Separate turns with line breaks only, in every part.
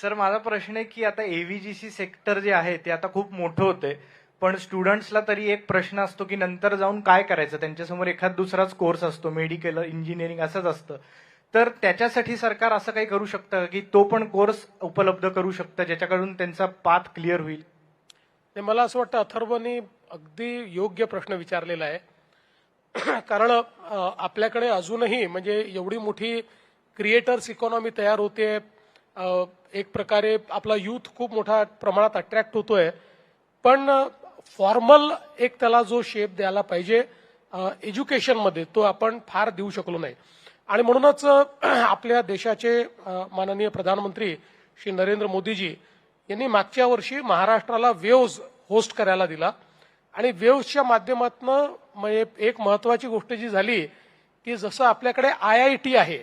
Sir माझा प्रश्न आहे की आता एव्हीजीसी सेक्टर जे आहे ते आता खूप मोठं होतंय, पण स्टुडंट्सला तरी एक प्रश्न असतो की नंतर जाऊन काय करायचं. त्यांच्यासमोर एखाद दुसराच कोर्स असतो, मेडिकल, इंजिनिअरिंग असंच असतं. तर त्याच्यासाठी सरकार असं काही करू शकतं की तो पण कोर्स उपलब्ध करू शकतं ज्याच्याकडून त्यांचा पाथ क्लिअर होईल.
ते मला असं वाटतं अथर्वनी अगदी योग्य प्रश्न विचारलेला आहे. कारण आपल्याकडे अजूनही म्हणजे एवढी मोठी क्रिएटर्स इकॉनॉमी तयार होते. एक प्रकारे आपला यूथ खूप मोठ्या प्रमाणात अट्रॅक्ट होतोय, पण फॉर्मल एक त्याला जो शेप द्यायला पाहिजे एज्युकेशनमध्ये तो आपण फार देऊ शकलो नाही. आणि म्हणूनच आपल्या देशाचे माननीय प्रधानमंत्री श्री नरेंद्र मोदीजी यांनी मागच्या वर्षी महाराष्ट्राला वेव्ज होस्ट करायला दिला. आणि वेव्सच्या माध्यमातून एक महत्वाची गोष्ट जी झाली की जसं आपल्याकडे IIT आहे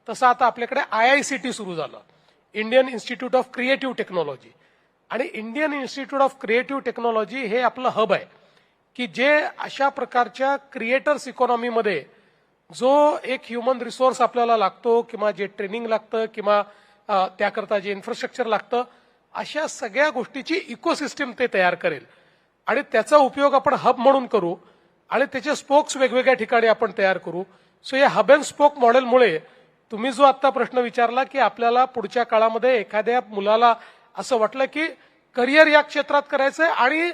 तसं आता आपल्याकडे IICT सुरू झालं, Indian Institute of Creative Technology. आणि Indian Institute of Creative Technology हे आपलं हब आहे की जे अशा प्रकारच्या क्रिएटर्स इकॉनॉमीमध्ये जो एक ह्युमन रिसोर्स आपल्याला लागतो किंवा जे ट्रेनिंग लागतं किंवा त्याकरता जे इन्फ्रास्ट्रक्चर लागतं अशा सगळ्या गोष्टीची इकोसिस्टीम ते तयार करेल. आणि त्याचा उपयोग आपण हब म्हणून करू आणि त्याचे स्पोक्स वेगवेगळ्या ठिकाणी आपण तयार करू. सो या हब अँड स्पोक मॉडेलमुळे तुम्ही जो आता प्रश्न विचारला की आपल्याला पुढच्या काळामध्ये एखाद्या मुलाला असं वाटलं की करिअर या क्षेत्रात करायचंय आणि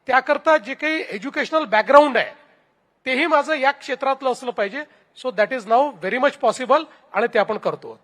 त्याकरता जे काही एज्युकेशनल बॅकग्राऊंड आहे तेही माझं या क्षेत्रातलं असलं पाहिजे. So that is now very much possible आणि ते आपण करतो.